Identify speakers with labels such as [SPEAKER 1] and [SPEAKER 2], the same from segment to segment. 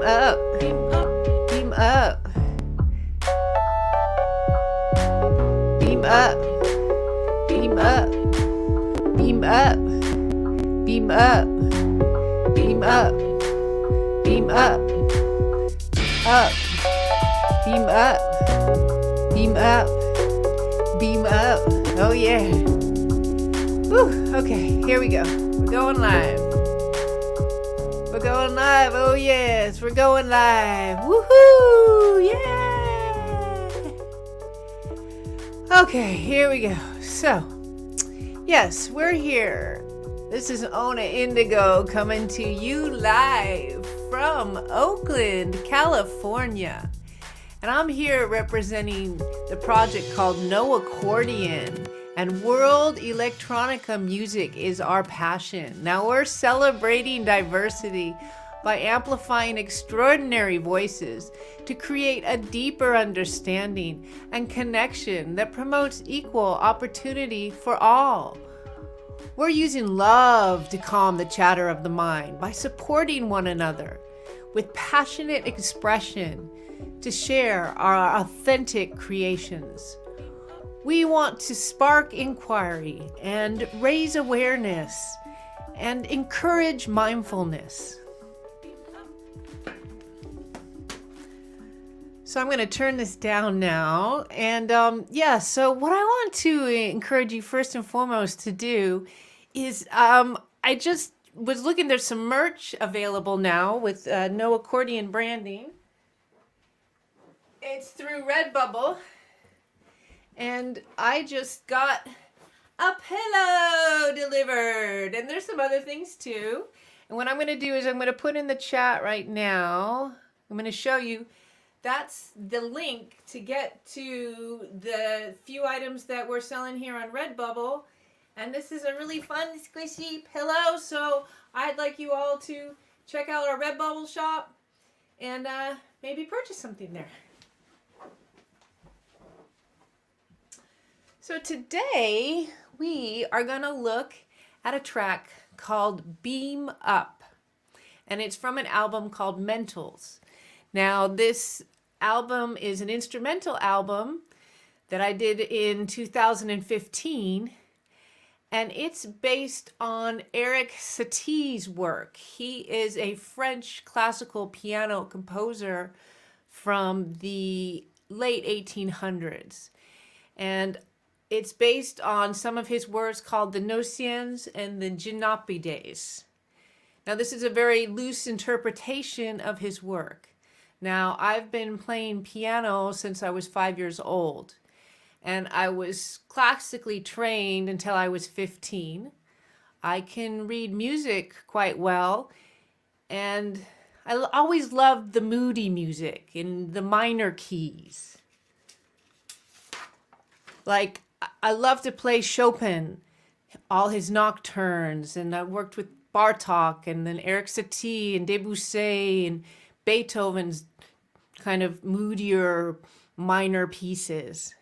[SPEAKER 1] up, beam up, beam up, beam up, beam up, beam up, beam up, beam up, up, beam up, beam up, beam up. Oh yeah. Whew. Okay, here we go. We're going live. We're going live. Oh yes, we're going live. Woohoo! Yeah. Okay, here we go. So, yes, we're here. This is Ona Indigo coming to you live from Oakland, California. And I'm here representing the project called No Accordion. And world electronica music is our passion. Now we're celebrating diversity by amplifying extraordinary voices to create a deeper understanding and connection that promotes equal opportunity for all. We're using love to calm the chatter of the mind by supporting one another with passionate expression to share our authentic creations. We want to spark inquiry and raise awareness and encourage mindfulness. So I'm going to turn this down now. And so what I want to encourage you first and foremost to do is I just was looking, there's some merch available now with No Accordion branding. It's through Redbubble. And I just got a pillow delivered. And there's some other things too. And what I'm going to do is I'm going to put in the chat right now. I'm going to show you. That's the link to get to the few items that we're selling here on Redbubble. And this is a really fun, squishy pillow. So I'd like you all to check out our Redbubble shop and maybe purchase something there. So today we are going to look at a track called Beam Up, and it's from an album called Mentals. Now this album is an instrumental album that I did in 2015, and it's based on Eric Satie's work. He is a French classical piano composer from the late 1800s, and it's based on some of his works called the Nociens and the Gynopides. Now, this is a very loose interpretation of his work. Now, I've been playing piano since I was 5 years old, and I was classically trained until I was 15. I can read music quite well, and I always loved the moody music in the minor keys. Like, I love to play Chopin, all his nocturnes, and I worked with Bartók and then Eric Satie and Debussy and Beethoven's kind of moodier minor pieces.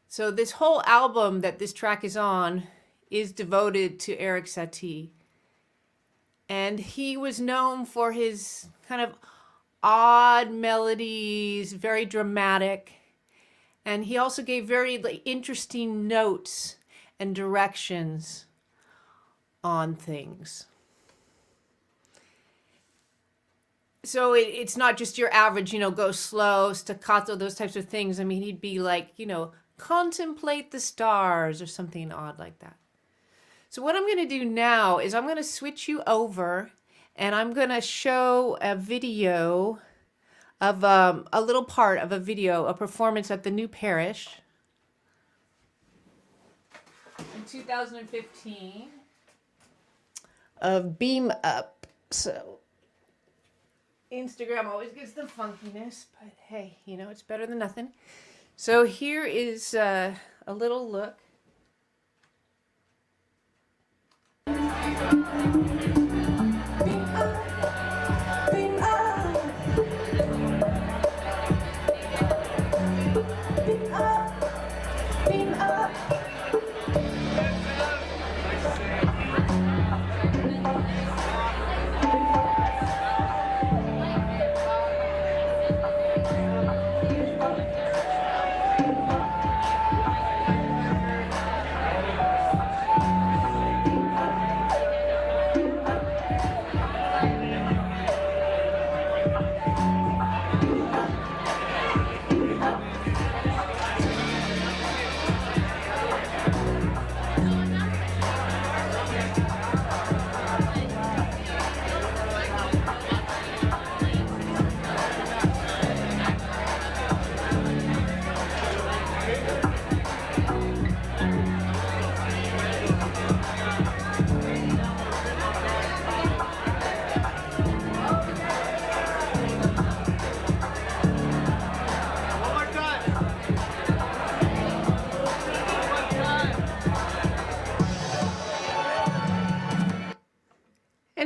[SPEAKER 1] So this whole album that this track is on is devoted to Eric Satie. And he was known for his kind of odd melodies, very dramatic. And he also gave very interesting notes and directions on things. So it's not just your average, go slow, staccato, those types of things. I mean, he'd be like, contemplate the stars or something odd like that. So what I'm going to do now is I'm going to switch you over and I'm going to show a video of a little part of a video, a performance at the new Parish in 2015 of Beam Up. So Instagram always gets the funkiness, but hey, it's better than nothing. So here is a little look.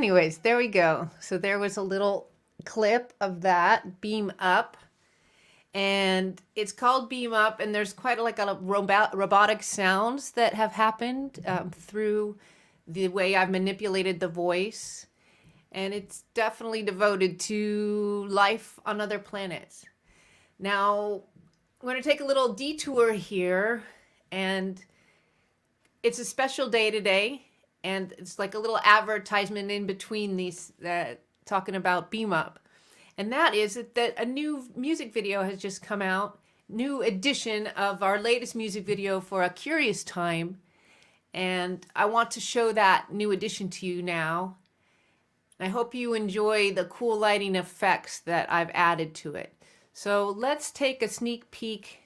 [SPEAKER 1] anyways, there we go. So there was a little clip of that, Beam Up. And it's called Beam Up, and there's quite like a robotic sounds that have happened through the way I've manipulated the voice. And it's definitely devoted to life on other planets. Now, I'm going to take a little detour here, and it's a special day today, and it's like a little advertisement in between these talking about Beam Up. And that is that a new music video has just come out, new edition of our latest music video for A Curious Time. And I want to show that new edition to you now. I hope you enjoy the cool lighting effects that I've added to it. So let's take a sneak peek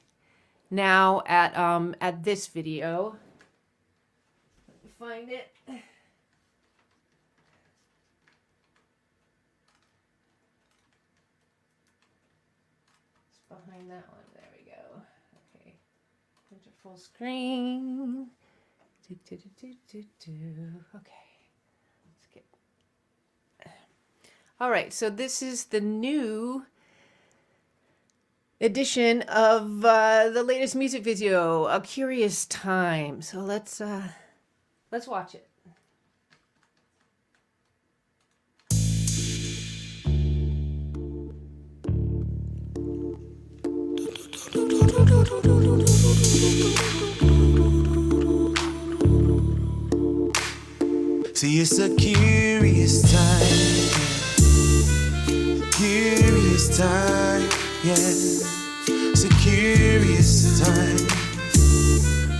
[SPEAKER 1] now at this video. Let me find it. Behind that one. There we go. Okay. Enter full screen. Okay. Let's get. All right. So this is the new edition of the latest music video, A Curious Time. So let's watch it.
[SPEAKER 2] See, it's a curious time, curious time, yeah. It's a curious time,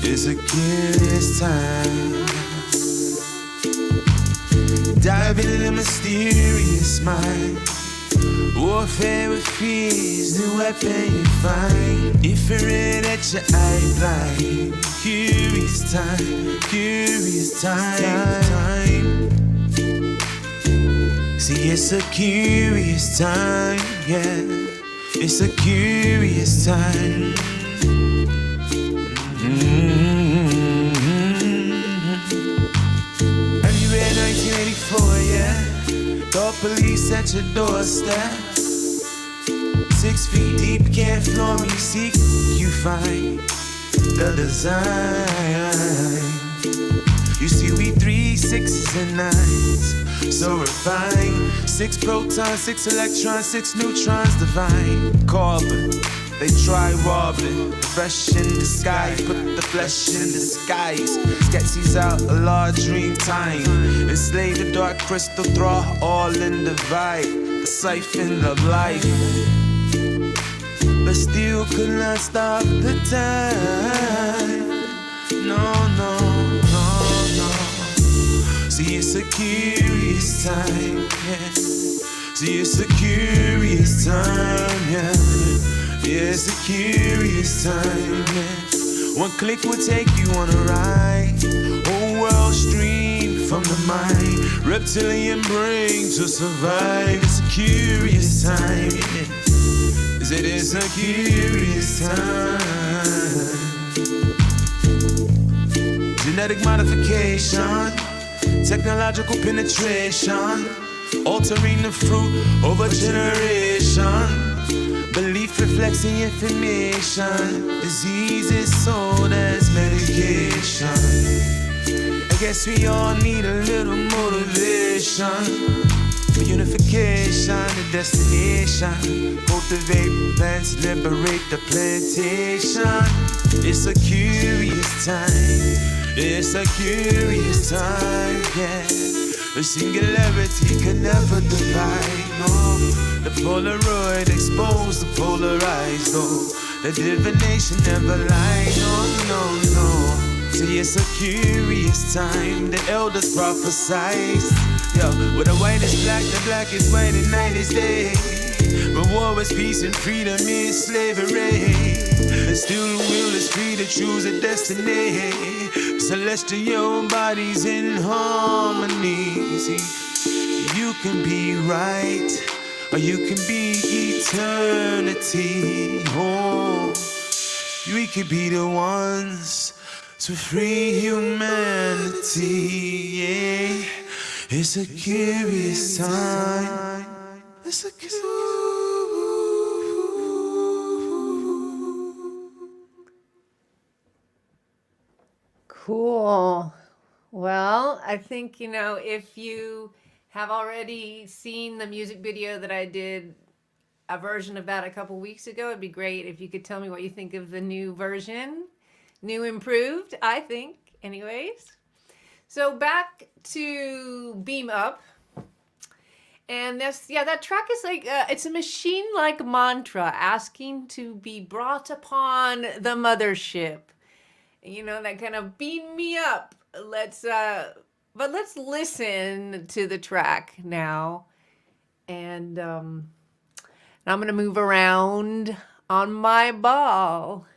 [SPEAKER 2] it's a curious time. Dive into the mysterious mind. Warfare with fears, the weapon you find. Infrared at your eye blind. Curious time, curious time. See, it's a curious time, yeah. It's a curious time. Have you read 1984, yeah? Thought police at your doorstep. 6 feet deep, can't floor me, seek, you find the design. You see, we 3, 6s and 9s, so refined. 6 protons, 6 electrons, 6 neutrons, divine. Carbon, they try robbing. Fresh in disguise, put the flesh in disguise. Sketches out a large dream time. Enslave the dark crystal, throw all in the vibe. The siphon of life, but still could not stop the time. No, no, no, no. See, it's a curious time, yeah. See, it's a curious time, yeah. Yeah, it's a curious time, yeah. One click will take you on a ride. Whole world stream from the mind. Reptilian brain to survive. It's a curious time, yeah. It is a curious time. Genetic modification, technological penetration, altering the fruit over generation. Belief reflects the information. Disease is sold as medication. I guess we all need a little motivation. For unification, the destination. Cultivate plants, liberate the plantation. It's a curious time. It's a curious time, yeah. The singularity can never divide, no. The Polaroid exposed, the polarized, no. The divination never lied, no, no, no. See, it's a curious time. The elders prophesied. Yo, where the white is black, the black is white, and night is day. But war is peace and freedom is slavery. And still the will is free to choose a destiny. Celestial bodies in harmony. See, you can be right, or you can be eternity. Oh, we could be the ones to free humanity, yeah. It's a curious sign. It's a curious.
[SPEAKER 1] Cool. Well, I think, if you have already seen the music video that I did a version of that a couple weeks ago, it'd be great if you could tell me what you think of the new version. New, improved, I think, anyways. So back to Beam Up. And that track is like, it's a machine-like mantra asking to be brought upon the mothership. That kind of beam me up. But let's listen to the track now. And I'm going to move around on my ball.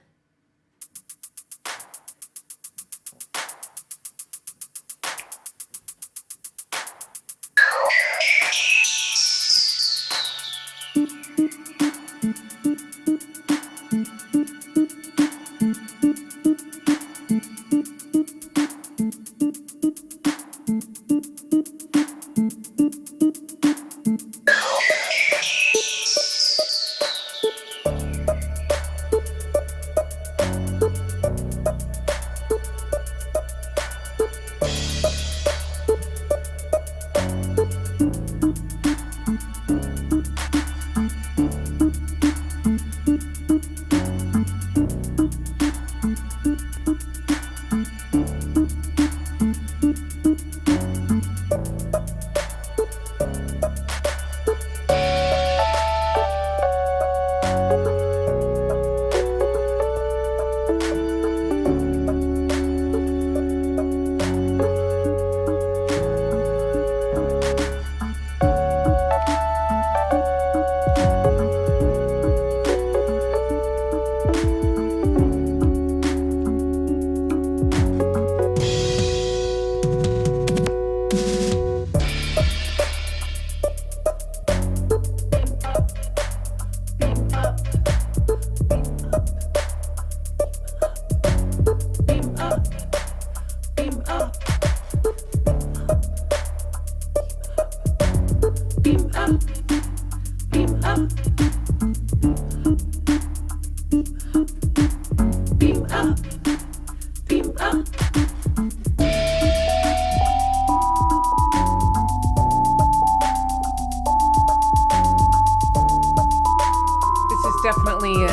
[SPEAKER 1] Definitely a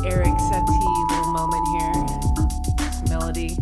[SPEAKER 1] Eric Satie little moment here. This melody.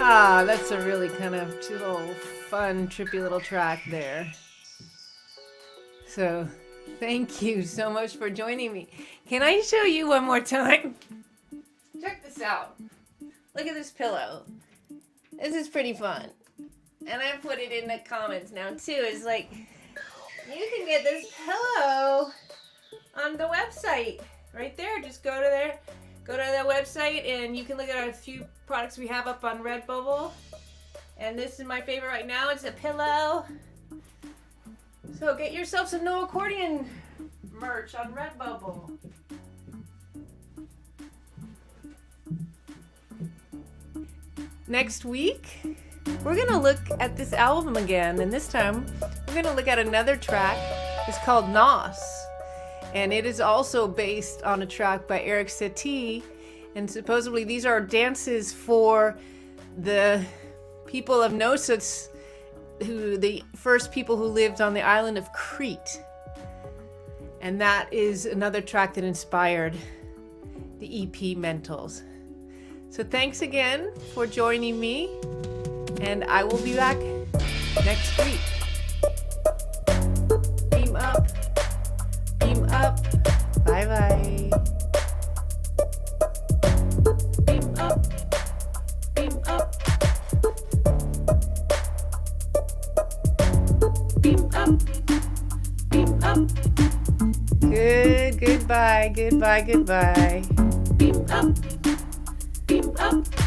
[SPEAKER 1] Ah, that's a really kind of little fun, trippy little track there. So, thank you so much for joining me. Can I show you one more time? Check this out. Look at this pillow. This is pretty fun. And I put it in the comments now too. It's like, you can get this pillow on the website. Right there. Just go to there. Go to the website and you can look at a few products we have up on Redbubble. And this is my favorite right now. It's a pillow. So get yourself some No Accordion merch on Redbubble. Next week, we're going to look at this album again. And this time, we're going to look at another track. It's called Nos. And it is also based on a track by Eric Satie. And supposedly these are dances for the people of Knossos, who the first people who lived on the island of Crete. And that is another track that inspired the EP Mentals. So thanks again for joining me. And I will be back next week. Beam up. Beam up. Bye bye. Beam up. Beam up. Beam up. Beam up. Goodbye. Goodbye. Goodbye. Beam up. Beam up.